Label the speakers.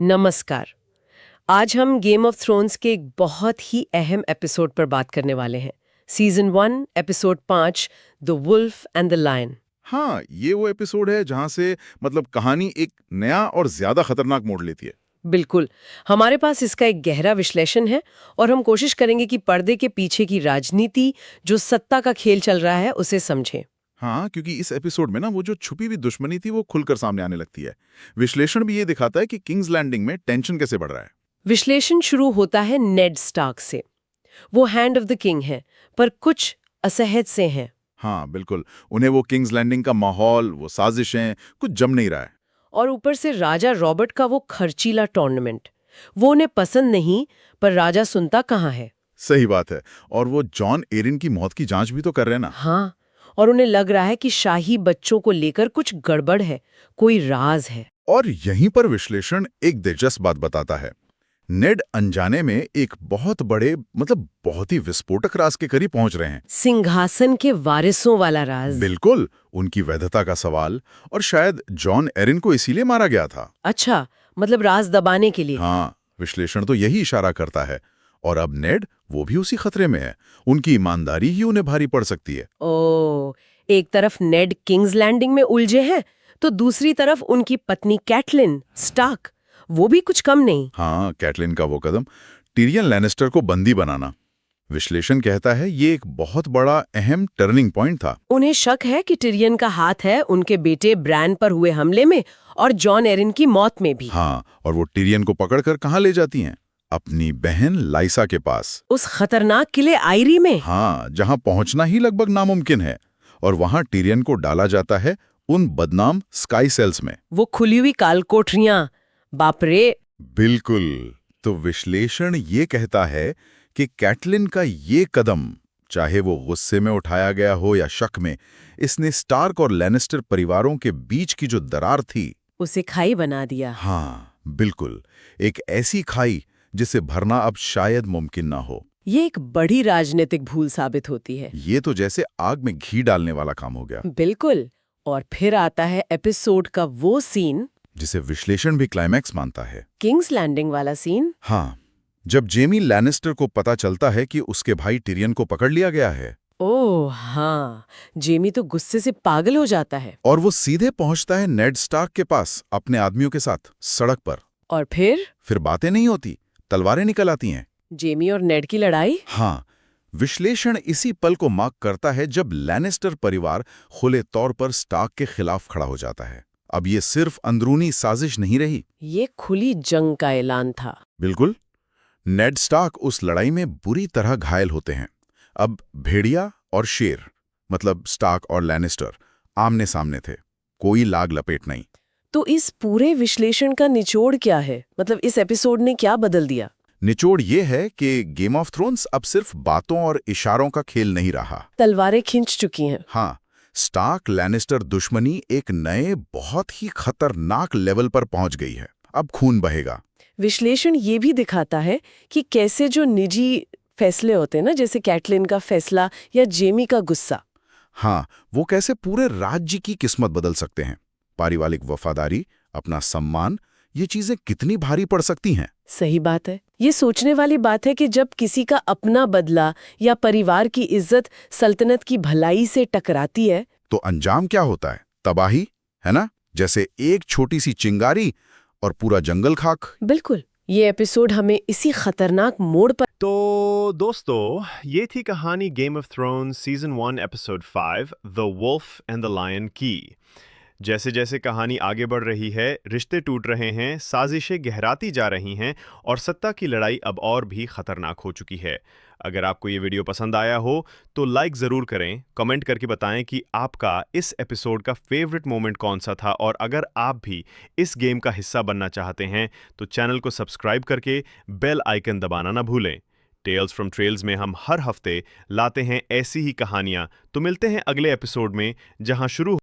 Speaker 1: नमस्कार। आज हम गेम ऑफ थ्रोन्स के एक बहुत ही अहम एपिसोड पर बात करने वाले हैं। Season 1 episode 5 the wolf and the lion.
Speaker 2: हाँ, ये वो एपिसोड है जहां से कहानी एक नया और ज्यादा खतरनाक मोड़ लेती है।
Speaker 1: बिल्कुल, हमारे पास इसका एक गहरा विश्लेषण है और हम कोशिश करेंगे कि पर्दे के पीछे की राजनीति, जो सत्ता का खेल चल रहा है, उसे समझें।
Speaker 2: हाँ, क्योंकि इस एपिसोड में ना वो जो छुपी हुई दुश्मनी थी वो खुलकर सामने आने लगती है। विश्लेषण भी ये दिखाता है कि किंग्स लैंडिंग में टेंशन कैसे बढ़ रहा है।
Speaker 1: विश्लेषण शुरू होता है नेड स्टार्क से। वो हैंड ऑफ द किंग है, पर कुछ असहज से हैं।
Speaker 2: हाँ, बिल्कुल। उन्हें वो किंग्स लैंडिंग का माहौल, वो साजिशें, कुछ जम नहीं रहा है।
Speaker 1: और ऊपर से राजा रॉबर्ट का वो खर्चीला टूर्नामेंट, वो उन्हें पसंद नहीं, पर राजा सुनता कहाँ है।
Speaker 2: सही बात है। और वो जॉन एरिन की मौत की जांच भी तो कर रहे हैं ना।
Speaker 1: हाँ, और उन्हें लग रहा है कि शाही बच्चों को लेकर कुछ गड़बड़ है, कोई राज है।
Speaker 2: और यहीं पर विश्लेषण एक दिलचस्प बात बताता है। नेड अनजाने में एक बहुत बड़े बहुत ही विस्फोटक राज के करीब पहुंच रहे हैं।
Speaker 1: सिंहासन के वारिसों वाला राज।
Speaker 2: बिल्कुल, उनकी वैधता का सवाल। और शायद जॉन एरिन को इसीलिए मारा गया था।
Speaker 1: अच्छा, मतलब राज दबाने के लिए।
Speaker 2: हाँ, विश्लेषण तो यही इशारा करता है। और अब नेड, वो भी उसी खतरे में है। उनकी ईमानदारी ही उन्हें भारी पड़ सकती है।
Speaker 1: ओ, एक तरफ नेड किंग्स लैंडिंग में उलझे हैं, तो दूसरी तरफ उनकी पत्नी कैटलिन स्टार्क, वो भी कुछ कम नहीं।
Speaker 2: हाँ, कैटलिन का वो कदम, टिरियन लैनिस्टर को बंदी बनाना, विश्लेषण कहता है ये एक बहुत बड़ा अहम टर्निंग पॉइंट था।
Speaker 1: उन्हें शक है कि टिरियन का हाथ है उनके बेटे ब्रैन पर हुए हमले में और जॉन एरिन की मौत में भी।
Speaker 2: हाँ, और वो टिरियन को पकड़कर कहाँ ले जाती हैं? अपनी बहन लाइसा के पास।
Speaker 1: उस खतरनाक किले आयरी में।
Speaker 2: हाँ, जहां पहुंचना ही लगभग नामुमकिन है। और वहां टिरियन को डाला जाता है उन बदनाम स्काई सेल्स में।
Speaker 1: वो खुली हुई कालकोठरियां, बाप रे।
Speaker 2: बिल्कुल। तो विश्लेषण ये कहता है कि कैटलिन का ये कदम, चाहे वो गुस्से में उठाया गया हो या शक में, इसने स्टार्क और लैनिस्टर परिवारों के बीच की जो दरार थी,
Speaker 1: उसे खाई बना दिया।
Speaker 2: हाँ बिल्कुल, एक ऐसी खाई जिसे भरना अब शायद मुमकिन ना हो।
Speaker 1: ये एक बड़ी राजनीतिक भूल साबित होती है।
Speaker 2: ये तो जैसे आग में घी डालने वाला काम हो गया।
Speaker 1: बिल्कुल। और फिर आता है एपिसोड का वो सीन
Speaker 2: जिसे विश्लेषण भी क्लाइमैक्स मानता है।
Speaker 1: किंग्स लैंडिंग वाला सीन।
Speaker 2: हाँ, जब जेमी लैनिस्टर को पता चलता है कि उसके भाई टिरियन को पकड़ लिया गया है।
Speaker 1: ओह हाँ, जेमी तो गुस्से से पागल हो जाता है।
Speaker 2: और वो सीधे पहुंचता है नेड स्टार्क के पास अपने आदमियों के साथ सड़क पर।
Speaker 1: और फिर
Speaker 2: बातें नहीं होती, तलवारें निकल आती हैं।
Speaker 1: जेमी और नेड की लड़ाई।
Speaker 2: हाँ, विश्लेषण इसी पल को मार्क करता है जब लैनिस्टर परिवार खुले तौर पर स्टार्क के खिलाफ खड़ा हो जाता है। अब ये सिर्फ अंदरूनी साजिश नहीं रही,
Speaker 1: ये खुली जंग का ऐलान था।
Speaker 2: बिल्कुल। नेड स्टार्क उस लड़ाई में बुरी तरह घायल होते हैं। अब भेड़िया और शेर, स्टार्क और लैनिस्टर, आमने सामने थे, कोई लाग लपेट नहीं।
Speaker 1: तो इस पूरे विश्लेषण का निचोड़ क्या है? मतलब इस एपिसोड ने क्या बदल दिया?
Speaker 2: निचोड़ ये है कि गेम ऑफ थ्रोन्स अब सिर्फ बातों और इशारों का खेल नहीं रहा।
Speaker 1: तलवारें खींच चुकी हैं।
Speaker 2: हाँ, स्टार्क लैनिस्टर दुश्मनी एक नए बहुत ही खतरनाक लेवल पर पहुंच गई है। अब खून बहेगा।
Speaker 1: विश्लेषण ये भी दिखाता है कि कैसे जो निजी फैसले होते हैं ना, जैसे कैटलिन का फैसला या जेमी का गुस्सा,
Speaker 2: हाँ, वो कैसे पूरे राज्य की किस्मत बदल सकते हैं। पारिवारिक वफादारी, अपना सम्मान, ये चीजें कितनी भारी पड़ सकती हैं।
Speaker 1: सही बात है। ये सोचने वाली बात है कि जब किसी का अपना बदला या परिवार की इज्जत सल्तनत की भलाई से टकराती है,
Speaker 2: तो अंजाम क्या होता है? तबाही, है ना? जैसे एक छोटी सी चिंगारी और पूरा जंगल खाक।
Speaker 1: बिल्कुल। ये एपिसोड हमें इसी खतरनाक मोड़ पर।
Speaker 3: तो दोस्तों, ये थी कहानी Game of Thrones season 1 episode 5 the wolf and the lion की। जैसे जैसे कहानी आगे बढ़ रही है, रिश्ते टूट रहे हैं, साजिशें गहराती जा रही हैं और सत्ता की लड़ाई अब और भी खतरनाक हो चुकी है। अगर आपको ये वीडियो पसंद आया हो तो लाइक ज़रूर करें, कमेंट करके बताएं कि आपका इस एपिसोड का फेवरेट मोमेंट कौन सा था। और अगर आप भी इस गेम का हिस्सा बनना चाहते हैं तो चैनल को सब्सक्राइब करके बेल आइकन दबाना ना भूलें। टेल्स फ्रॉम ट्रेल्स में हम हर हफ्ते लाते हैं ऐसी ही कहानियाँ। तो मिलते हैं अगले एपिसोड में, जहाँ शुरू